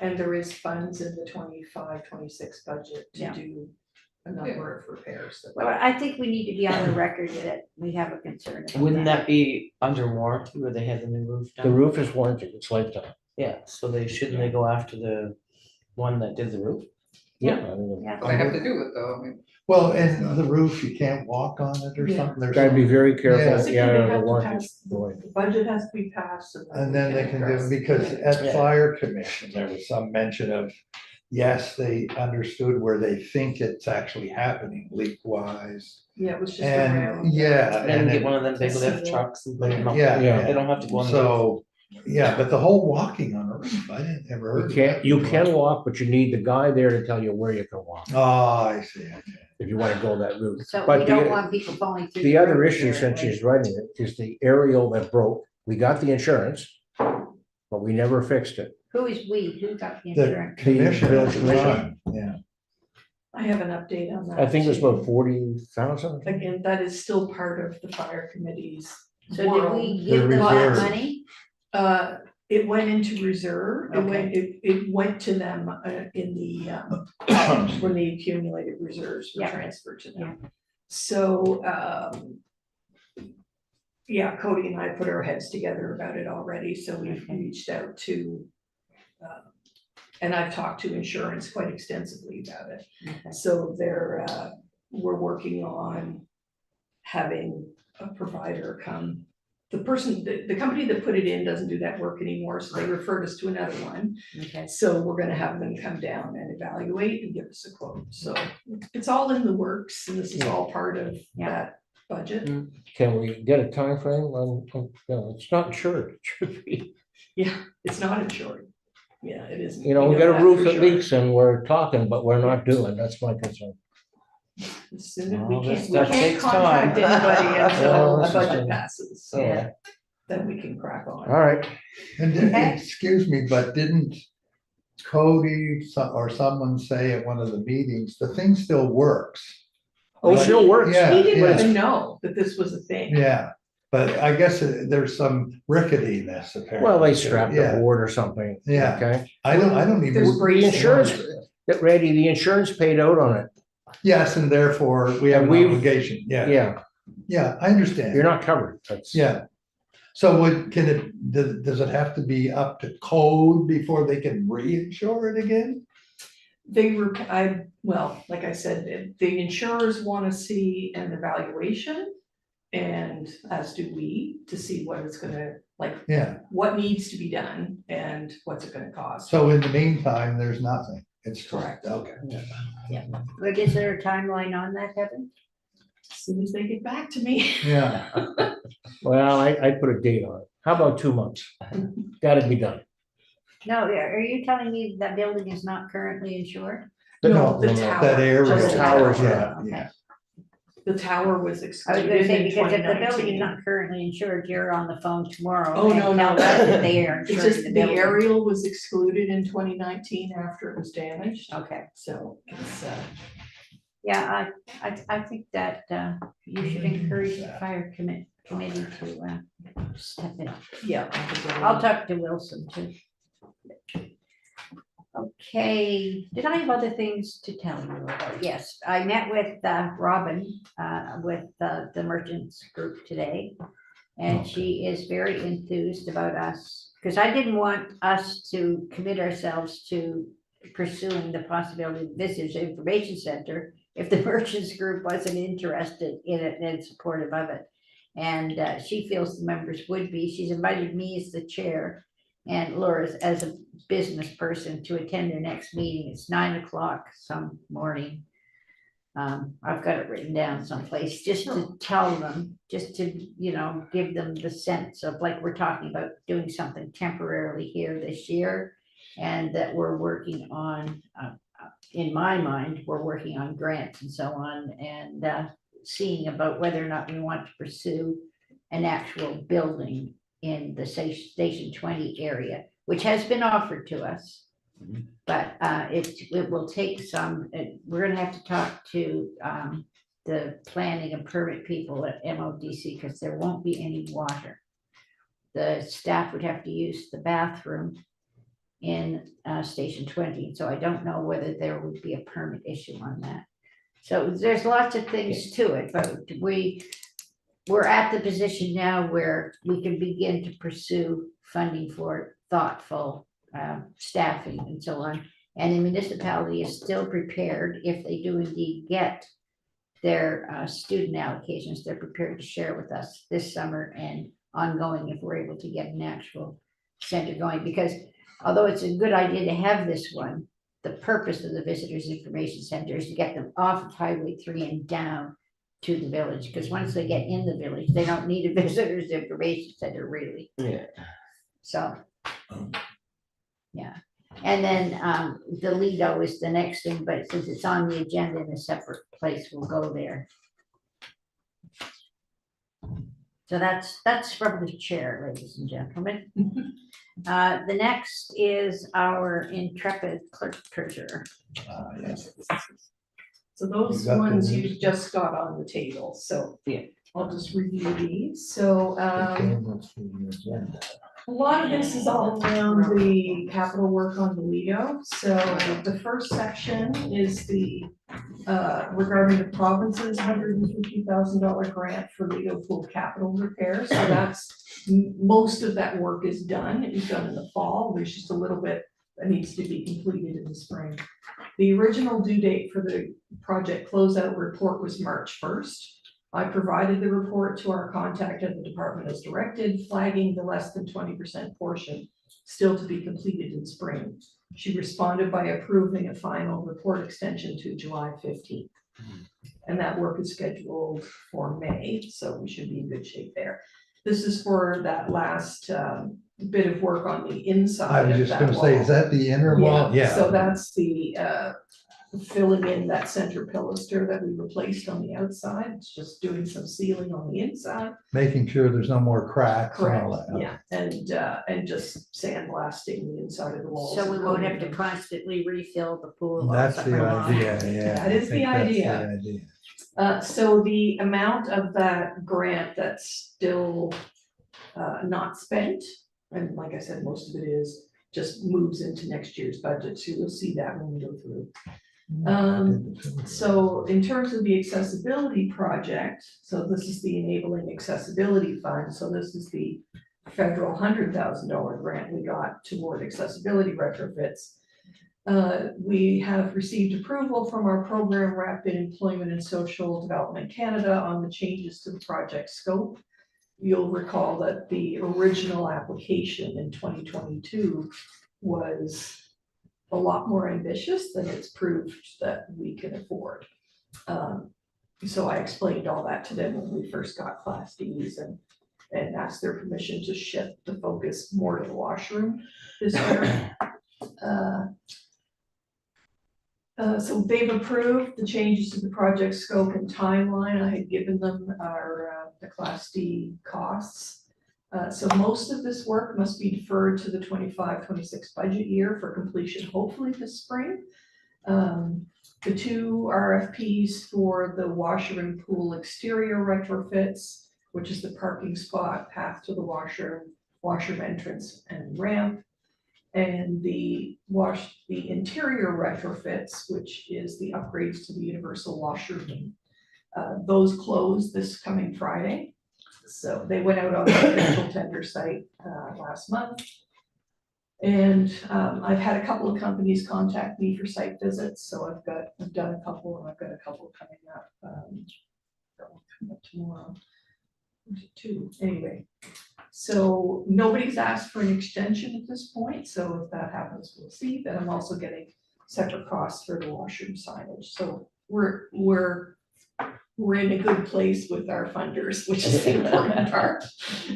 and there is funds in the 25-26 budget to Yeah. do a number of repairs. that- Well, I think we need to be on the record that we have a concern. about Wouldn't that be under warranty where they had the new roof The done? roof is warranted, it's lifetime. Yeah, so shouldn't they go after the one that did the roof? Yeah. I mean, Yeah. They have to do it though, I mean. Well, and the roof, you can't walk on it or Yeah. something. There's Gotta be some- very careful. Basically, Yeah, they the have to warranty. pass, the budget has to be passed. And then they can do, address. because at Yeah. fire commission, there was some mention of, yes, they understood where they think it's actually happening leak wise. Yeah, it was just And, around. yeah. Then and get it- one of them big Just lift so- trucks and put them up. Yeah, yeah. They don't have to go on the roof. So, yeah, but the whole walking on the roof, I didn't ever heard. You of that can before. walk, but you need the guy there to tell you where you can walk, Oh, I see. Okay. if you want to go that route. So But we don't want people falling through. The other roof issue, here, since right? she's writing it, is the aerial that broke. We got the insurance, but we never fixed it. Who is we? Who got the The insurance? commission, village commission. yeah. I have an update on that. I think it was too. about 40,000. Again, that is still part of the fire committee's So did world. we give them that reserve. money? It went into reserve, it went to them in the, when the accumulated reserves were Yeah. transferred to them. So, yeah, Cody and I put our heads together about it already, so we've Okay. reached out to And I've talked to insurance quite extensively about it. Okay. So we're working on having a provider come. The company that put it in doesn't do that work anymore, so they referred us to another one. Okay. So we're gonna have them come down and evaluate and give us a quote. So it's all in the works, and this is all part of Yeah. that budget. Can we get a timeframe on, no, it's not insured, it should be. Yeah, it's not insured. Yeah, it isn't. You know, we know got that a roof for that sure. leaks and we're talking, but we're not doing, that's my concern. As soon as Well, we this can't, stuff we can't takes contact time. anybody Well, until this the is budget a- passes, so Yeah, then we can crack on. all right. And Okay. excuse me, but didn't Cody or someone say at one of the meetings, the thing still works? Oh, it still works. Yeah, He didn't yeah. even know that this was a thing. Yeah, but I guess there's some ricketiness apparently. Well, they too. strapped a Yeah, board or something. Yeah. Okay. I don't There's even, The bracing on insurance, it. that Randy, the insurance paid out on it. yes, and therefore we have And an we've- obligation, yeah, Yeah, yeah, I understand. you're not covered. That's. Yeah. So does it have to be up to code before they can reinsure it again? Like I said, the insurers wanna see an evaluation. And as do we, to see what it's gonna, like, Yeah, what needs to be done and what's it gonna cost. so in the meantime, there's nothing, it's Correct. Okay. But is there a timeline on that, Kevin? As soon as they get back to me. Yeah, Well, I put a date on it. How about 2 months? Gotta be done. No, are you telling me that building is not currently insured? No, the no, tower. that area. Just the towers, tower. Yeah, Okay. yeah. The tower was I was excluded gonna say, in because if the building is 2019. not currently insured, you're on the phone tomorrow. Oh, and no, tell no. us that they are It's insured just in the building. aerial was excluded in 2019 after it was damaged, Okay, so it's, yeah, I think that, you should encourage the fire committee to, step in. yeah. I'll talk to Wilson too. Okay, did I have other things to tell you about? Yes, I met with Robin, with the merchants group today. And she is very enthused about us, because I didn't want us to commit ourselves to pursuing the possibility of Visitors Information Center if the merchants group wasn't interested in it and supportive of it. And she feels the members would be. She's invited me as the chair and Laura as a business person to attend their next meeting. It's 9 o'clock some morning. I've got it written down someplace just to tell them, just to, give them the sense of like, we're talking about doing something temporarily here this year. And that we're working on, in my mind, we're working on grants and so on, and seeing about whether or not we want to pursue an actual building in the Station 20 area, which has been offered to us. But it will take some, we're gonna have to talk to the planning and permit people at MODC, because there won't be any water. The staff would have to use the bathroom in Station 20, so I don't know whether there would be a permit issue on that. So there's lots of things to it, but we're at the position now where we can begin to pursue funding for thoughtful staffing and so on. And the municipality is still prepared, if they do indeed get their student allocations, they're prepared to share with us this summer and ongoing if we're able to get an actual center going. Because although it's a good idea to have this one, the purpose of the Visitors Information Center is to get them off of Highway 3 and down to the village, because once they get in the village, they don't need a Visitors Information Center really. Yeah. So, yeah. And then the Lido is the next thing, but since it's on the agenda in a separate place, we'll go there. So that's from the chair, ladies and gentlemen. The next is our intrepid clerk treasurer. Yes. So those You got ones those? you just got on the table, so. Yeah. I'll just review these, so, Okay, let's see the agenda. a lot of this is all around the capital work on the Lido. So the first section is the, regarding the province's $150,000 grant for Lido pool capital repairs. So that's, most of that work is done. It was done in the fall. There's just a little bit that needs to be completed in the spring. The original due date for the project closeout report was March 1st. I provided the report to our contact at the department as directed, flagging the less than 20% portion still to be completed in spring. She responded by approving a final report extension to July 15th. And that work is scheduled for May, so we should be in good shape there. This is for that last bit of work on the I inside was of just that gonna say, wall. is that the inner wall? Yeah. So that's the filling in that center pilaster that we replaced on the outside. It's just doing some sealing on the inside. Making sure there's no more cracks and Correct, all that. yeah, and just sandblasting the inside of the walls. So we and won't have to coating them. constantly refill the pool. all That's the summer long. idea, yeah. That is I think the that's idea. So the amount of that grant that's still not spent, and like I said, most of it is, just moves into next year's budget, so you'll see that when we go through. So in terms of the accessibility project, so this is the Enabling Accessibility Fund, so this is the federal $100,000 grant we got toward accessibility retrofits. We have received approval from our program rep in Employment and Social Development Canada on the changes to the project scope. You'll recall that the original application in 2022 was a lot more ambitious than it's proved that we can afford. So I explained all that to them when we first got Class Ds and asked their permission to shift the focus more to the washroom this year. So they've approved the changes to the project scope and timeline. I had given them our the Class D costs. So most of this work must be deferred to the 25-26 budget year for completion, hopefully this spring. The two RFPs for the washer and pool exterior retrofits, which is the parking spot, path to the washroom entrance and ramp. And the interior retrofits, which is the upgrades to the universal washroom. Those close this coming Friday. So they went out on the official tender site last month. And I've had a couple of companies contact me for site visits, so I've done a couple, and I've got a couple coming up. Coming up tomorrow. Two, anyway. So nobody's asked for an extension at this point, so if that happens, we'll see. But I'm also getting separate costs for the washroom signage. So we're in a good place with our funders, which is the important part.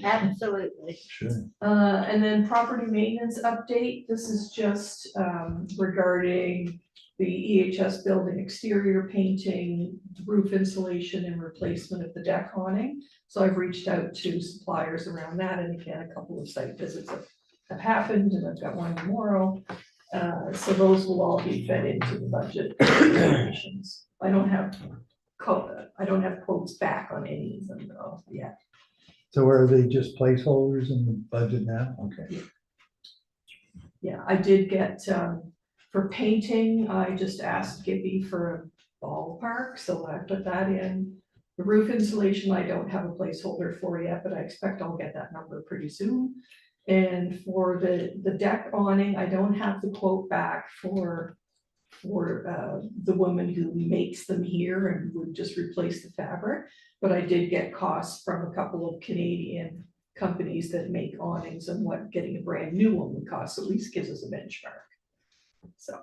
Absolutely. Sure. And then property maintenance update, this is just regarding the EHS building exterior painting, roof insulation and replacement of the deck awning. So I've reached out to suppliers around that, and again, a couple of site visits have happened, and I've got one tomorrow. So those will all be fed into the budget considerations. I don't have quotes back on any of them though yet. So are they just placeholders in the budget now? Okay. Yeah, I did get, for painting, I just asked Gibby for a ballpark, so I put that in. The roof insulation, I don't have a placeholder for yet, but I expect I'll get that number pretty soon. And for the deck awning, I don't have the quote back for the woman who makes them here and would just replace the fabric. But I did get costs from a couple of Canadian companies that make awnings and what getting a brand new one would cost, at least gives us a benchmark. So,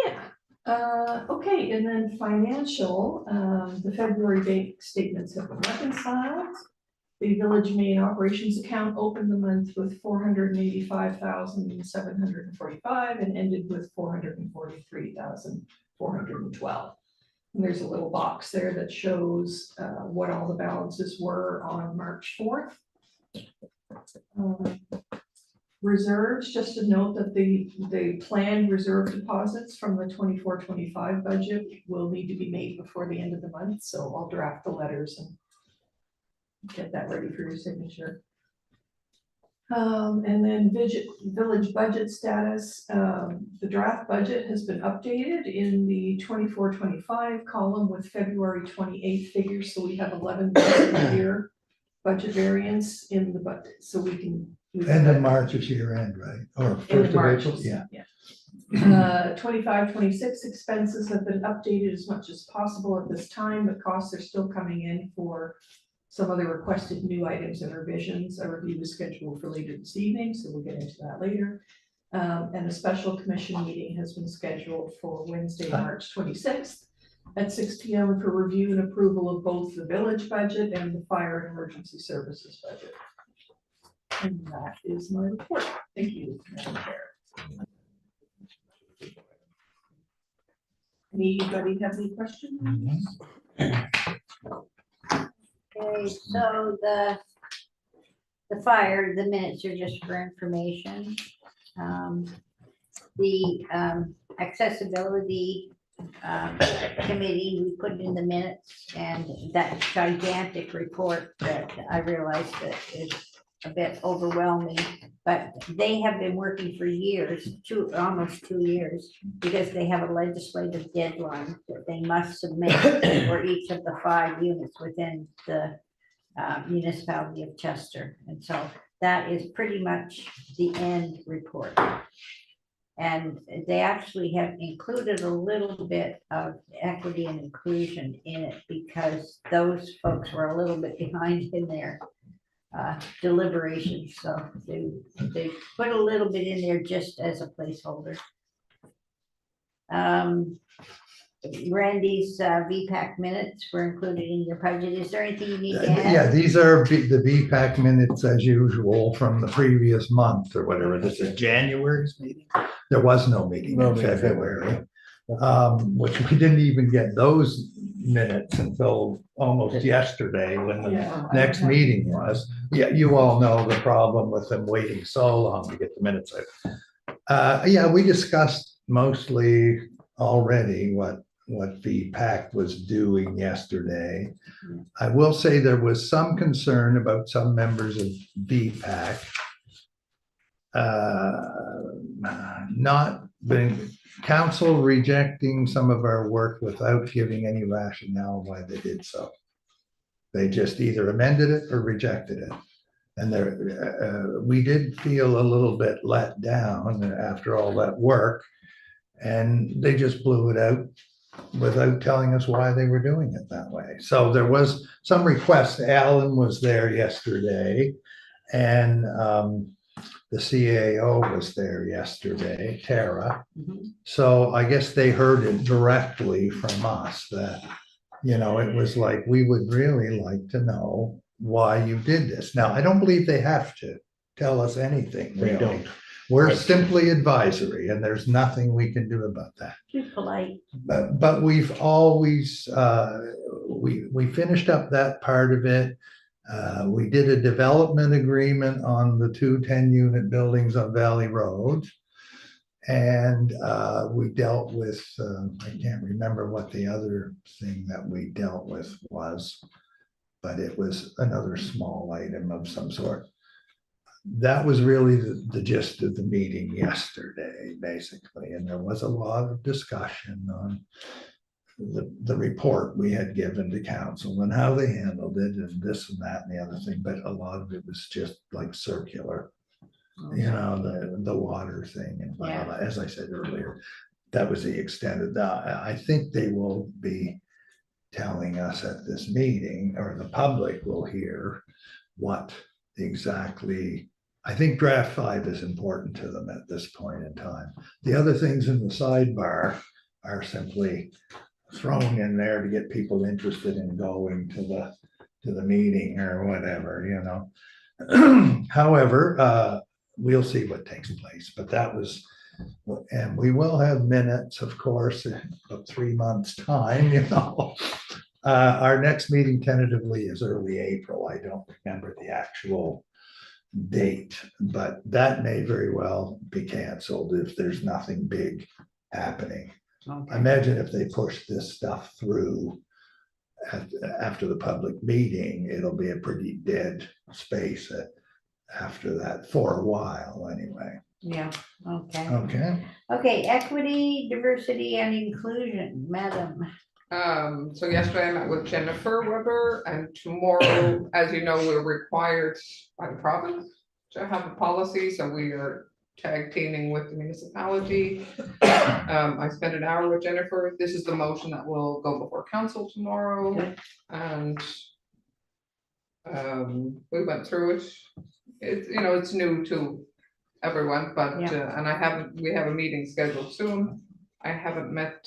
yeah, okay, and then financial, the February bank statements have been reconciled. The Village Main Operations account opened the month with 485,745 and ended with 443,412. And there's a little box there that shows what all the balances were on March 4th. Reserves, just to note that the planned reserve deposits from the 24-25 budget will need to be made before the end of the month, so I'll draft the letters and get that ready for your signature. And then village budget status, the draft budget has been updated in the 24-25 column with February 28th figures, so we have 11 months a year budget variance in the budget, so we can End of March is year end, right? Or End first of of March April, is- yeah. 25, 26 expenses have been updated as much as possible at this time, but costs are still coming in for some other requested new items and revisions. A review is scheduled for later this evening, so we'll get into that later. And a special commission meeting has been scheduled for Wednesday, March 26th at 6 p.m. for review and approval of both the village budget and the fire and emergency services budget. And that is my report. Thank you, Madam Chair. Anybody have any questions? Okay, so the fire, the minutes are just for information. The accessibility committee, we put in the minutes, and that gigantic report that I realized that is a bit overwhelming, but they have been working for years, almost 2 years, because they have a legislative deadline that they must submit for each of the 5 units within the municipality of Chester. And so that is pretty much the end report. And they actually have included a little bit of equity and inclusion in it because those folks were a little bit behind in their deliberations. So they put a little bit in there just as a placeholder. Randy's VPAC minutes were included in your budget. Is there anything you need to add? Yeah, these are the VPAC minutes as usual from the previous month or whatever. This is January's meeting. There was no meeting No in meeting in February, which we didn't even get those minutes until almost yesterday when the Yeah. next meeting was. Yeah, you all know the problem with them waiting so long to get the minutes out. Yeah, we discussed mostly already what VPAC was doing yesterday. I will say there was some concern about some members of VPAC not being, council rejecting some of our work without giving any rationale why they did so. They just either amended it or rejected it. And there, we did feel a little bit let down after all that work. And they just blew it out without telling us why they were doing it that way. So there was some request. Alan was there yesterday, and the CAO was there yesterday, Tara. So I guess they heard it directly from us that, you know, it was like, we would really like to know why you did this. Now, I don't believe they have to tell us anything, They really. don't. We're simply advisory, and there's nothing we can do about that. Too polite. But we've always, we finished up that part of it. We did a development agreement on the 2 10-unit buildings on Valley Road. And we dealt with, I can't remember what the other thing that we dealt with was, but it was another small item of some sort. That was really the gist of the meeting yesterday, basically, and there was a lot of discussion on the report we had given to council and how they handled it and this and that and the other thing, but a lot of it was just like circular, you know, the water thing and blah, blah, blah. As I said earlier, that was the extent of that. I think they will be telling us at this meeting, or the public will hear what exactly. I think draft 5 is important to them at this point in time. The other things in the sidebar are simply thrown in there to get people interested in going to the meeting or whatever, you know. However, we'll see what takes place, but that was, and we will have minutes, of course, in about 3 months' time, you know. Our next meeting tentatively is early April. I don't remember the actual date, but that may very well be canceled if there's nothing big happening. Okay. I imagine if they push this stuff through after the public meeting, it'll be a pretty dead space after that for a while anyway. Yeah, okay. Okay. Okay, equity, diversity, and inclusion, madam. So yesterday I met with Jennifer Weber, and tomorrow, as you know, we're required by the province to have a policy, so we are tag teaming with the municipality. I spent an hour with Jennifer. This is the motion that will go before council tomorrow, Okay. and we went through it. It's, you know, it's new to everyone, but, Yeah. and we have a meeting scheduled soon. I haven't met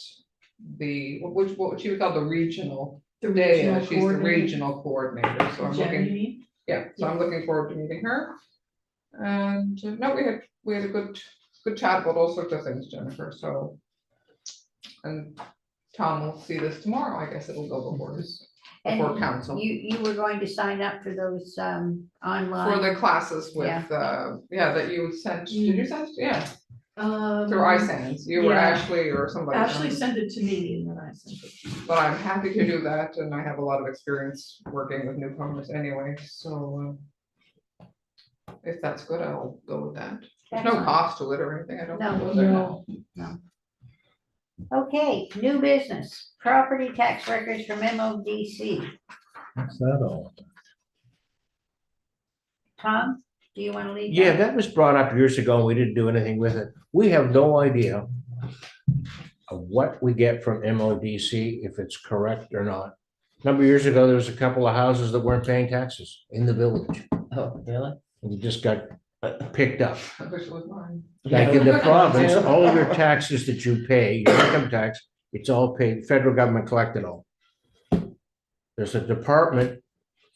what she would call the regional The day, regional she's the coordinator. regional coordinator, so I'm Jen, you looking, mean? yeah, so I'm looking forward to meeting her. And no, we had a good chat about all sorts of things, Jennifer, so. And Tom will see this tomorrow, I guess it'll go before And council. you were going to sign up for those, online. For the classes with, that you sent, did you send, yeah, through iSands, you or yeah. Ashley or somebody. Ashley sent it to me and then I sent it to you. But I'm happy to do that, and I have a lot of experience working with newcomers anyway, so. If that's good, I'll go with that. There's no Excellent. cost to it or anything, I don't. No, suppose there- No. Okay, new business, property tax records from MODC. What's that all? Tom, do you want to lead? Yeah, that was brought up years ago, and we didn't do anything with it. We have no idea of what we get from MODC, if it's correct or not. A number of years ago, there was a couple of houses that weren't paying taxes in the village, Oh, really? and you just got picked up. I wish it was mine. Like in the province, all of your taxes that you pay, your income tax, it's all paid, federal government collected all. There's a department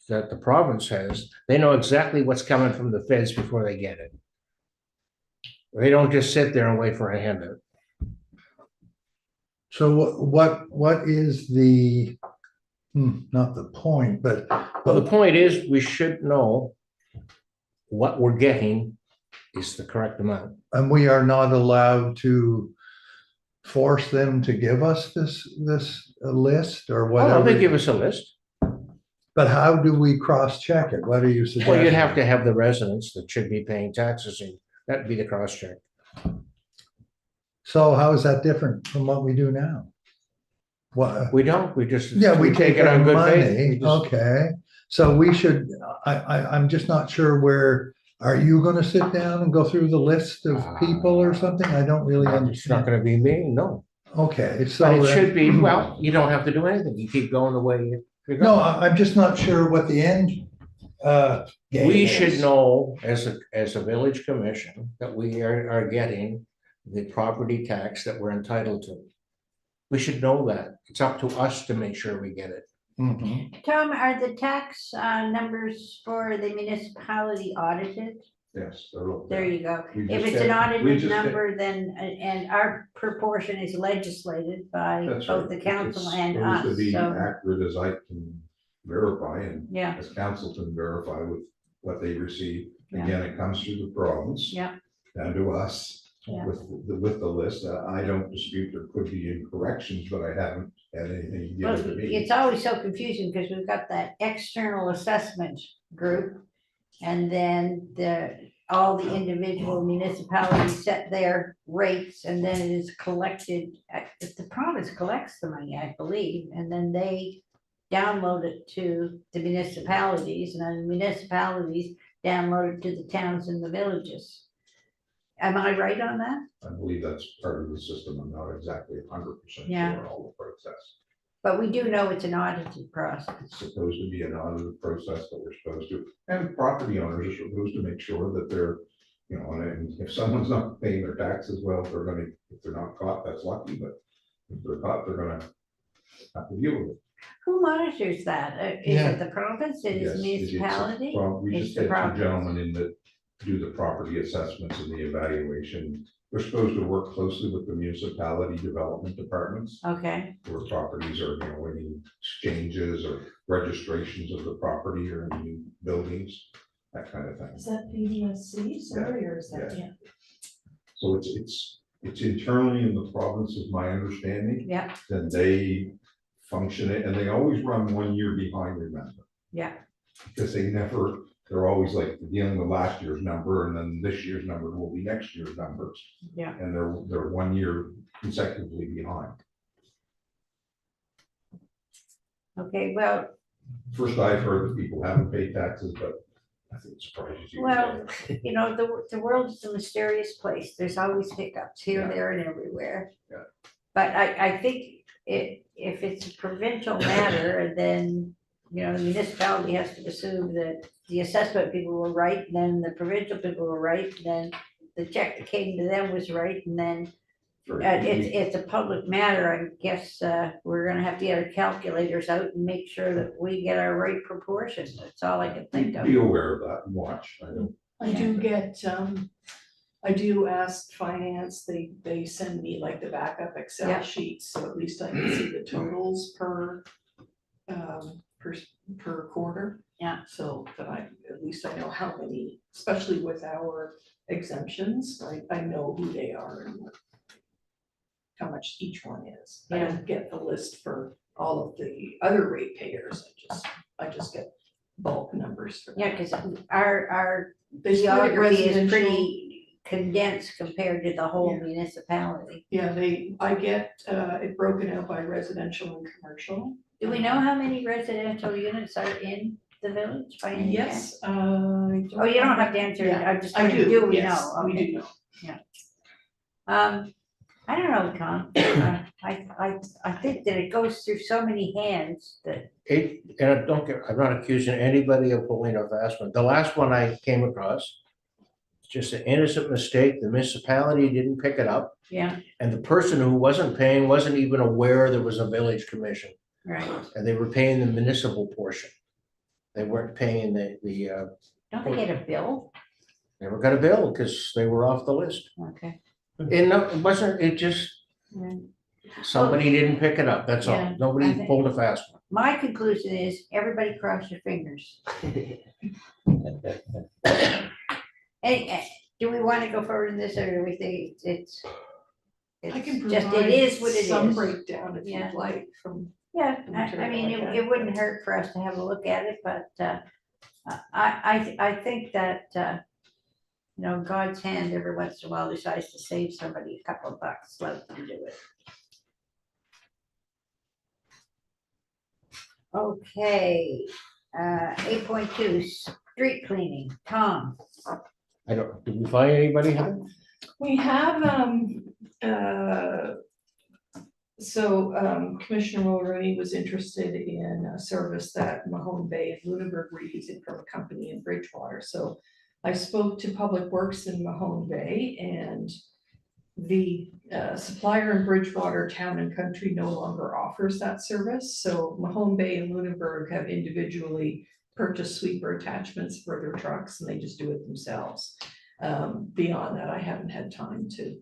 that the province has, they know exactly what's coming from the feds before they get it. They don't just sit there and wait for a handout. So what is the, not the point, but. Well, the point is, we should know what we're getting is the correct amount. And we are not allowed to force them to give us this list or Oh, whatever. no, they give us a list. But how do we cross-check it? What are you suggesting? Well, you'd have to have the residents that should be paying taxes, and that'd be the cross check. So how is that different from what we do now? What, We don't, we just. yeah, we take it our on good faith. money, We just- okay. So we should, I'm just not sure where, are you gonna sit down and go through the list of people or something? I don't really It's not understand. gonna be me, no. Okay, so. But it then- should be, well, you don't have to do anything. You keep going the way you're No, going. I'm just not sure what the end, game We is. should know as a village commission that we are getting the property tax that we're entitled to. We should know that. It's up to us to make sure we get it. Mhm. Tom, are the tax, numbers for the municipality audited? Yes, they're all. There you go. We If just it's an had- we audited just had- number, then, and our proportion is legislated by That's both right. the council It's and supposed to us, be so, accurate as I can verify and yeah, as council can verify with what they receive. Yeah. Again, it comes through the province. Yeah. Down to us Yeah. with the list. I don't dispute there could be incorrections, but I haven't had anything well, given to me. it's always so confusing, because we've got that external assessment group. And then all the individual municipalities set their rates, and then it is collected, the province collects the money, I believe, and then they download it to the municipalities, and then municipalities download it to the towns and the villages. Am I right on that? I believe that's part of the system. I'm not exactly 100% Yeah. sure all the process. But we do know it's an audited process. It's supposed to be an audited process that we're supposed to, and property owners are supposed to make sure that they're, you know, and if someone's not paying their taxes, well, they're gonna, if they're not caught, that's lucky, but if they're caught, they're gonna have to deal with it. Who monitors that? Is Yeah. it the province, it Yes, is it's- municipality? Well, we It's just the had province. two gentlemen in that do the property assessments and the evaluation. They're supposed to work closely with the municipality development departments, Okay, where properties are, you know, any exchanges or registrations of the property or any new buildings, that kind of thing. Is that PDSC, sorry, or is that? Yeah. So it's internally in the province is my understanding, yeah, then they function it, and they always run 1 year behind, remember? yeah, Because they're always like dealing with last year's number, and then this year's number will be next year's numbers, yeah. and they're 1 year consecutively behind. Okay, well, First I've heard that people haven't paid taxes, but Nothing surprises you. Well, you know, the world is a mysterious place. There's always hiccups here, Yeah. there, and everywhere. Yeah. But I think if it's a provincial matter, then, you know, the municipality has to assume that the assessment people were right, and then the provincial people were right, and then the check that came to them was right, and then it's a public matter. I guess we're gonna have to get our calculators out and make sure that we get our right proportion. That's all I can think of. Be aware of that and watch. I don't. I do get, I do ask finance, they send me like the backup Yeah. Excel sheets, so at least I can see the totals per quarter. Yeah. So that at least I know how many, especially with our exemptions, I know who they are and how much each one is. I Yeah. don't get the list for all of the other ratepayers, I just get bulk numbers for Yeah, that. because our They split it geography is residential. pretty condensed compared to the whole Yeah. municipality. Yeah, I get it broken out by residential and commercial. Do we know how many residential units are in the village by any chance? Yes. Oh, you don't have to answer, Yeah, I'm just I wondering, do, do we yes, know? we Okay. do know. I don't know, Tom. I think that it goes through so many hands that, And I don't get, I'm not accusing anybody of pulling a fast one. The last one I came across, it's just an innocent mistake. The municipality didn't pick it up. yeah, And the person who wasn't paying wasn't even aware there was a village commission, right. and they were paying the municipal portion. They weren't paying Don't they get a bill? never got a bill because they were off the list. Okay. And no, it wasn't, it just, Yeah. somebody didn't pick it up, that's all. Yeah, I Nobody think- pulled a fast one. My conclusion is, everybody cross your fingers. Hey, do we want to go forward in this, or do we think it's I can just, provide it is what it some is? breakdown if Yeah. you'd like from. Yeah, I mean, it wouldn't hurt for us to have a look at it, but I think that, you know, God's hand every once in a while decides to save somebody a couple of bucks, let them do it. Okay, 8.2, street cleaning, Tom. I don't, did we find anybody? We have, Commissioner Mulroney was interested in a service that Mahone Bay and Lunenburg were using from a company in Bridgewater. So I spoke to Public Works in Mahone Bay, and the supplier in Bridgewater Town and Country no longer offers that service. So Mahone Bay and Lunenburg have individually purchased sweeper attachments for their trucks, and they just do it themselves. Beyond that, I haven't had time to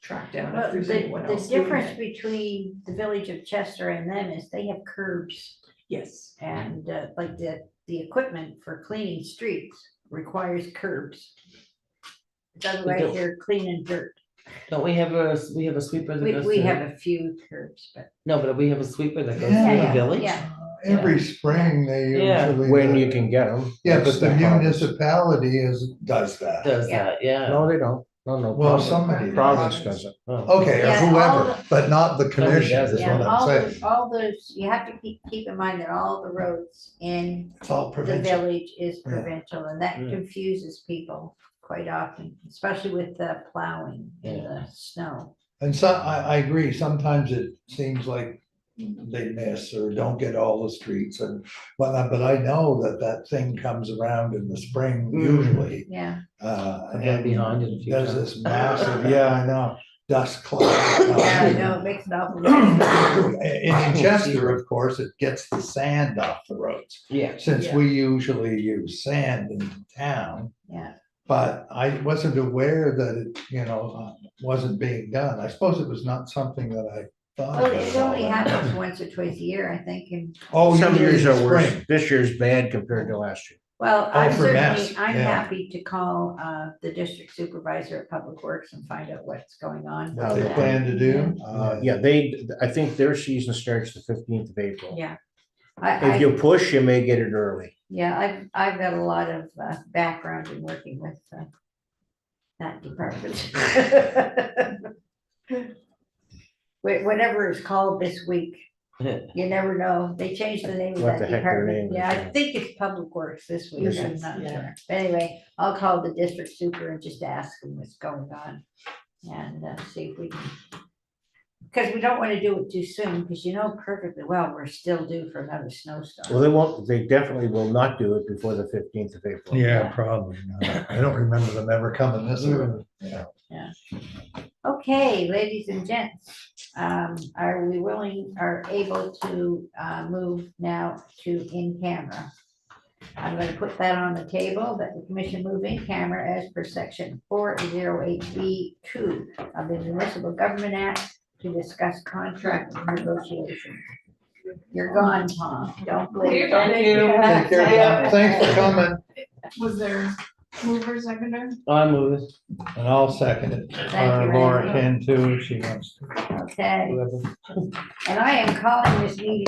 track down if Well, there's anyone the else doing difference it. between the village of Chester and them is they have curbs, Yes, and like the equipment for cleaning streets requires curbs. Otherwise, don't- you're cleaning dirt. Don't we have a sweeper that goes We to, have a few curbs, but. no, but we have a sweeper that goes Yeah, to yeah, the village? yeah. Every spring, they Yeah. usually. When you can get them. Yeah, but the municipality does that. Does Yeah. that, yeah. No, they don't. No. Well, Province- somebody. Province does it. Oh. Okay, or Yeah, all whoever, but not the commission, does is it. Yeah, what I'm all saying. those, you have to keep in mind that all the roads in It's all the provincial. village is Yeah. provincial, and that Mm. confuses people quite often, especially with the plowing in the snow. And so I agree, sometimes it seems like they miss or don't get all the streets and whatnot, but I know that thing comes around in the spring Mm. usually. Yeah, I've been And behind it a few does times. this massive, yeah, I know, dust cloud. yeah, I know, it makes it awful. lot. And in Chester, of course, it gets the sand off the roads, Yeah. since Yeah. we usually use sand in town. Yeah, But I wasn't aware that it, wasn't being done. I suppose it was not something that I thought. well, about it only all that. happens once or twice a year, I think, and, Oh, Some usually years in are worse. spring. This year's bad compared to last year. well, Oh, I'm for mess, I'm yeah. happy to call the district supervisor at Public Works and find out what's going on. What they Yeah. plan to do. Yeah, I think their season starts the 15th of April. Yeah. If you push, you may get it early. Yeah, I've got a lot of background in working with that department. Whatever is called this week, You never know. They changed the name of What that the heck their department. name Yeah, is, I yeah. think it's Public Works this week. Is I'm it? not Yeah. sure. But anyway, I'll call the district super and just ask him what's going on and see if we can. Because we don't want to do it too soon, because you know perfectly well, we're still due for another Well, snowstorm. they won't, they definitely will not do it before the 15th of April. Yeah, probably not. I don't remember them ever coming this early. Okay, ladies and gents, are we are able to move now to in camera? I'm gonna put that on the table, that the commission move in camera as per section 408B2 of the Municipal Government Act to discuss contract negotiations. You're gone, Tom, don't blame. Thank you. Take care, Tom. Thanks for coming, Was there mover seconder? I move it, and I'll second it. Thank you, Laura Randy. can too, if she wants to. Okay, whoever. and I am calling this meeting